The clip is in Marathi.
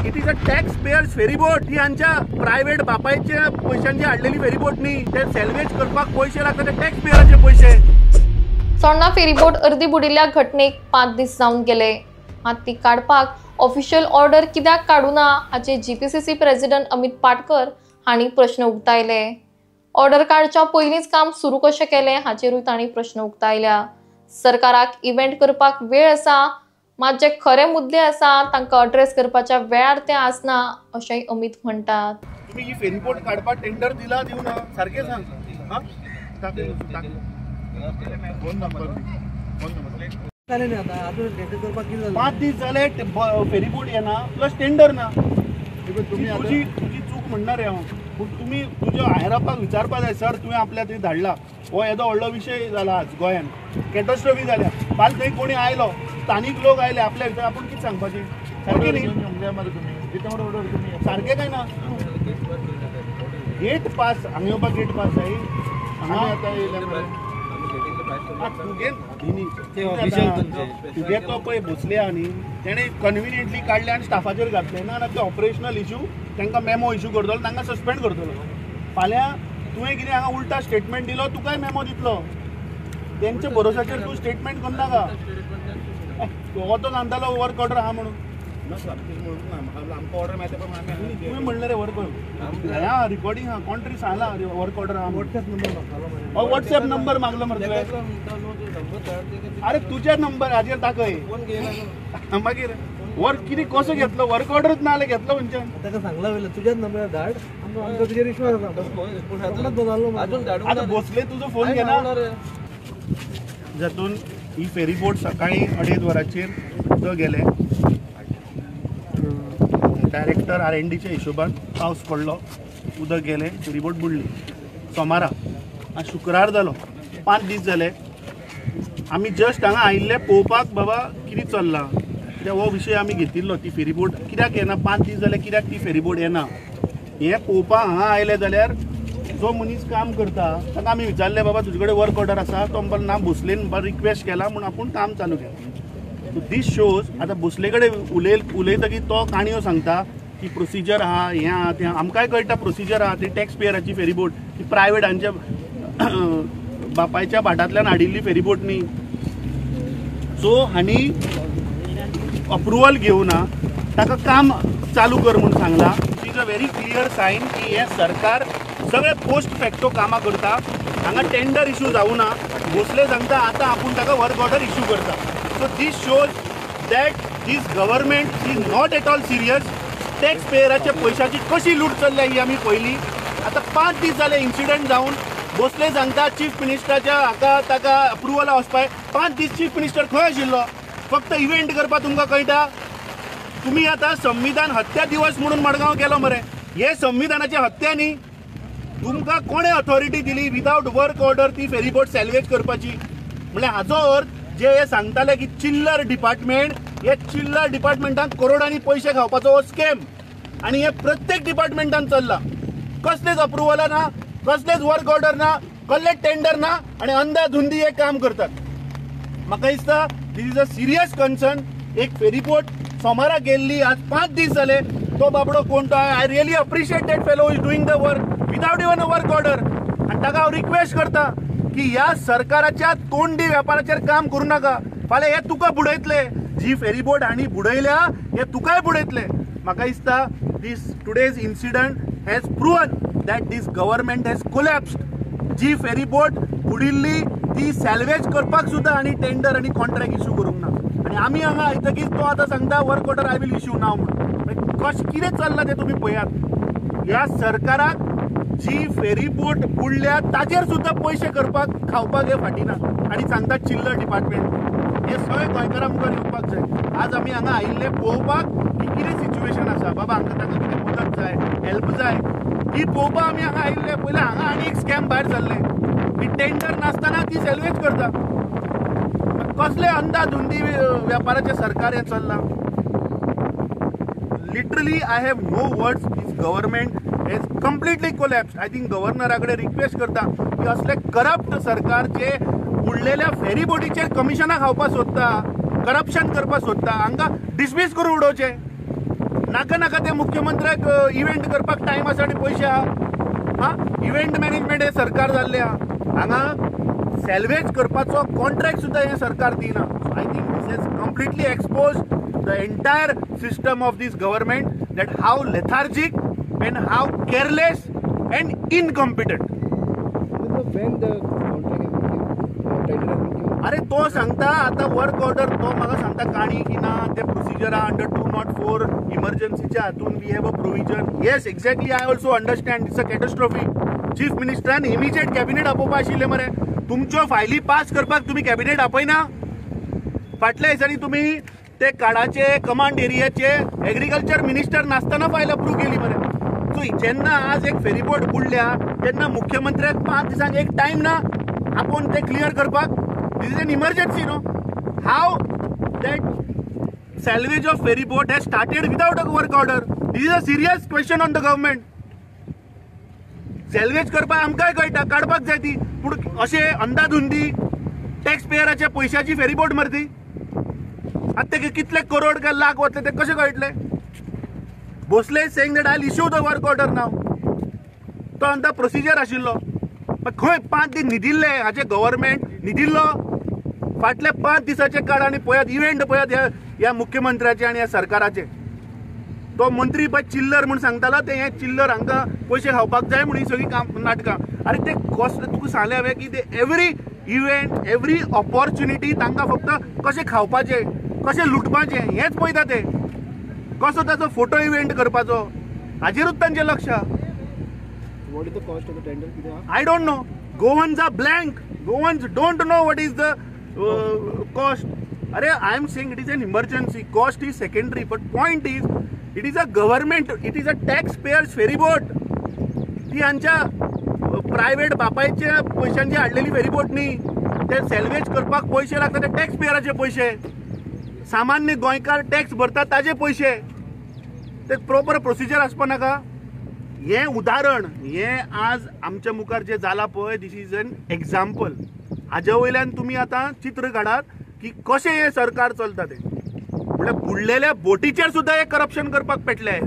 It is a taxpayers ferryboat. ही आमच्या प्रायव्हेट बापायच्या पैशांची हाडलेली फेरीबोट न्ही. ते सॅल्वेज करपाक पैसे लागतात ते टॅक्स पेयराचे पैसे. सोण्णा फेरीबोट अर्दी बुडिल्ल्या घटनेक 5 दीस जावन गेले. मात ती काडपाक ऑफिशियल ऑर्डर कित्याक काडूना हाचे जीपीसीसी प्रेसिडेंट अमित पाटकर हांणी प्रश्न उक्तायले. ऑर्डर काडच्या पयलींच काम सुरू कशें केलें हाचेरूय तांणी प्रश्न उक्तायल्या. सरकाराक इव्हेंट करपाक वेळ आसा, मात जे खरे मुद्दे आसा तांकां अड्रेस करपाच्या वेळार ते आसना अशेंय अमित म्हणटात. तुम्ही ही फेरीबोट काडपाक टेंडर दिला दिवना सारकें सांग. फोन नंबर 5 दीस जाले फेरीबोट येना प्लस टेंडर ना. तुझी चूक म्हणणार आहे हांव. पूण तुमी तुज्या हायरापाक विचारपा जाय सर तुवें आपल्या थंय धाडला हो येदो व्हडलो विशय जाला आज गोंयान. कॅटस्ट्रॉफी जाल्या. फाल्यां थंय कोणी आयलो स्थानीक लोक आयले आपल्या भितर आपूण कितें सांगपाचें सारकें न्ही. सारकें काय ना. गेट पास हांगा येवपाक गेट पास जाय. तुगे तो पळय भोसले आहा न्ही तेणे कन्विनियंटली काडले आनी स्टाफाचेर घातले ना ते ऑपरेशनल इश्यू तांकां मेमो इश्यू करतलो तांकां सस्पेंड करतलो. फाल्यां तुवें कितें हांगा उल्टा स्टेटमेंट दिलो तुकाय मेमो दितलो. तेंच्या भरोसाचेर तूं स्टेटमेंट करनाका. हो तो सांगतालो वर्क ऑर्डर आहा म्हणून. आमकां ऑर्डर मेळटा पण तुवें म्हणलें रे वर्क ऑर्डर ह्या रिकॉर्डिंग आहा कोण तरी सांगला वर्क ऑर्डर आहा. व्हॉट्सएप नंबर मागलो मरे तुवें. अरे तुज्या नंबर हाजेर दाखय. मागीर वर्क कितें कसो घेतलो वर्क ऑर्डरूच ना जाल्यार घेतलो खंयच्यान. ताका सांगला वयले तुज्याच नंबर धाड आमकां तुजेर विश्वास आसा. आतां भोसले तुजो फोन घेना. जातून ही फेरीबोट सकाळी 2:30 वरांचेर उदक गेलें. डायरेक्टर R&Dच्या हिशोबान पावस पडलो उदक गेलें फेरीबोट बुडली. सोमारा आज शुक्रार जालो 5 दीस जाले. आमी जस्ट हांगा आयिल्ले पळोवपाक बाबा कितें चल्लां हो विशय आमी घेतिल्लो. ती फेरीबोट कित्याक येना 5 दीस जाले कित्याक ती फेरीबोट येना हें पळोवपाक हांगा आयले जाल्यार जो मनीस काम करता ताका आमी विचारलें बाबा तुजे कडेन वर्क ऑर्डर आसा. तो म्हणपाक ना भोसलेन रिक्वेस्ट केला म्हणून आपूण काम चालू केलें. सो दीस शोज आतां भोसले कडेन उलयतकीर तो काणयो सांगता की प्रोसिजर आहा हें आहा तें आमकांय कळटा प्रोसिजर आहा. ती टॅक्स पेयराची फेरीबोट ती प्रायवेट हांच्या बापायच्या भाटांतल्यान हाडिल्ली फेरीबोट न्ही. सो हांणी अप्रुवल घेवना ताका काम चालू कर म्हणून सांगला. It is a very clear sign की हें सरकार सगळे पोस्ट फॅक्टो कामां करता. हांगा टेंडर इश्यू जावना. भोसले सांगता आतां आपूण ताका वर्क ऑर्डर इश्यू करता. So this shows that this government is not at all serious. Tax पेयराच्या पैशाची कशी लूट चल्ल्या ही आमी पयली. आतां 5 दीस जाले इन्सिडंट जावन भोसले सांगता चीफ मिनिस्टराच्या हाका ताका अप्रुवला वचपाक. 5 दीस चीफ मिनिस्टर खंय आशिल्लो. फक्त इव्हेंट करपाक तुमकां कळटा. तुमी आतां संविधान हत्या दिवस म्हणून मडगांव केलो मरे. हे संविधानाची हत्या न्ही. तुमकां कोणे अथॉरिटी दिली विदाउट वर्क ऑर्डर ती फेरीबोट सॅल्वेज करपाची. म्हळ्यार हाचो अर्थ जे हे सांगताले की चिल्लर डिपार्टमेंट हे चिल्लर डिपार्टमेंटाक करोडांनी पैसे खावपाचो हो स्कॅम आनी हे प्रत्येक डिपार्टमेंटान चल्ला. कसलेच अप्रुवला ना कसलेच वर्क ऑर्डर ना कसलेच टेंडर ना आनी अंधाधुंदी हे काम करतात. म्हाका दिसता this is a serious concern. एक फेरीबोट सोमारा गेल्ली आज 5 दीस जाले. तो बाबडो कोण तो I really appreciate that fellow is doing the work without even a work order. आनी ताका हांव रिक्वेस्ट करता की ह्या सरकाराच्या तोंडी वेपाराचेर काम करूं नाका. फाल्यां हे तुका बुडयतले. जी फेरीबोट हांणी बुडयल्या हे तुकाय बुडयतले. म्हाका दिसता this today's incident has proven that this government has collapsed. जी फेरीबोट बुडिल्ली ती सॅल्वेज करपाक सुद्दां आनी टेंडर आनी कॉन्ट्रॅक्ट इश्यू करूंक ना. आनी आमी हांगा आयतकीच तो आतां सांगता work order I will issue now म्हणून. कशें कितें चल्लां तें तुमी पळयात. ह्या सरकाराक जी फेरीबोट बुडल्या ताजेर सुद्दां पैसे करपाक खावपाक हे फाटीना आनी सांगता चिल्लर डिपार्टमेंट. हे सगळे गोंयकारां मुखार येवपाक जाय. आज आमी हांगा आयिल्ले पळोवपाक की कितें सिच्युएशन आसा. बाबा हांकां ताका कितें मदत जाय हेल्प जाय ही पळोवपाक आमी हांगा आयिल्ले. पयलीं हांगा आनी एक स्कॅम भायर जाल्ले की टेंडर नासतना ती सॅल्वेज करता. कसले अंधाधुंदी वेपाराचे सरकार हे चल्लां. Literally I have no words. This government has completely collapsed. I think गव्हर्नरा कडेन रिक्वेस्ट करता की असले करप्ट सरकार जे बुडलेल्या फेरीबोटीचेर कमिशनां खावपाक सोदता करप्शन करपाक सोदता हांकां डिसमीस करून उडोवचें. नाका नाका ते मुख्यमंत्र्याक इव्हेंट करपाक टायम आसा आनी पयशे आहा. इव्हेंट मॅनेजमेंट हे सरकार जाल्ले आहा. हांगा सॅल्वेज करपाचो कॉन्ट्रॅक्ट सुद्दां हे सरकार दिना. I think this has completely expose the entire system of this government that have lethargic and have careless and incompetent. अरे तो सांगता आता वर्क ऑर्डर तो म्हाका सांगता काणी की ना ते प्रोसिजरा अंडर 204 इमर्जन्सीच्या हातून we have a provision. Yes exactly I also understand it's a catastrophe. Chief मिनिस्टरान इमिजिएट कॅबिनेट आपोवपा आशिल्ले मरे. तुमच्यो फायली पास करपाक तुम्ही कॅबिनेट आपयना. फाटल्या दिसांनी तुम्ही ते काडाचे कमांड एरियाचे एग्रीकल्चर मिनिस्टर नासतना फायल अप्रूव्ह केली मरे. सो जेन्ना आज एक फेरीबोट बुडल्या तेन्ना मुख्यमंत्र्याक 5 दिसांक एक टायम ना आपोवन ते क्लियर करपाक. This is an emergency, no? How that salvage of ferry boat has started without a work order? This is a serious question on the government. Salvage करपाक आमकांय कळटा काडपाक जाय ती, पूण अशे अंधाधुंदी टॅक्स पेयराच्या पैशाची फेरी बोट मरती. आतां तेका कितले करोड काय लाख वतले ते कशे कळटले? Bhosle saying that I will issue the work order now. तो अंदा प्रोसिजर आशिल्लो. खंय 5 दीस न्हिदिल्ले हाचे गव्हर्मेंट न्हिदिल्लो. फाटले 5 दिसाचे काळ आनी पळयात इव्हेंट पळयात ह्या मुख्यमंत्र्याचे आनी ह्या सरकाराचे. तो मंत्री पळय चिल्लर म्हूण सांगतालो ते हे चिल्लर हांकां पयशे खावपाक जाय म्हूण ही सगळी काम नाटकां. अरे ते कॉस्ट तुका सांगलें हांवें की ते एवरी इव्हेंट एवरी ऑपॉर्च्युनिटी तांकां फक्त कशें खावपाचे कशें लुटपाचें हेंच पळयता ते. कसो ताचो फोटो इव्हेंट करपाचो हाजेरूच तांचें लक्ष. What is the cost of the tender? I don't know. Goans are blank. Goans don't know what is the cost. Arey, I am saying it is an emergency. Cost is secondary, but point is, it is a government. It is a taxpayers ferry boat. ती हांच्या प्रायव्हेट बापायच्या पैशांची हाडलेली फेरी बोट न्ही. ते सॅल्वेज करपाक पयशे लागता ते टॅक्स पेयराचे पयशे. सामान्य गोंयकार टॅक्स भरता ताजे पयशे. ते प्रोपर प्रोसिजर आसपा नाका. हे उदाहरण हे आज आमच्या मुखार जे जाला पळय दिस इज एन एक्झाम्पल. हाज्या वयल्यान तुमी आतां चित्र काडात की कशें हे सरकार चलता ते. म्हळ्यार बुडलेल्या बोटीचेर सुद्दां हे करप्शन करपाक पेटले.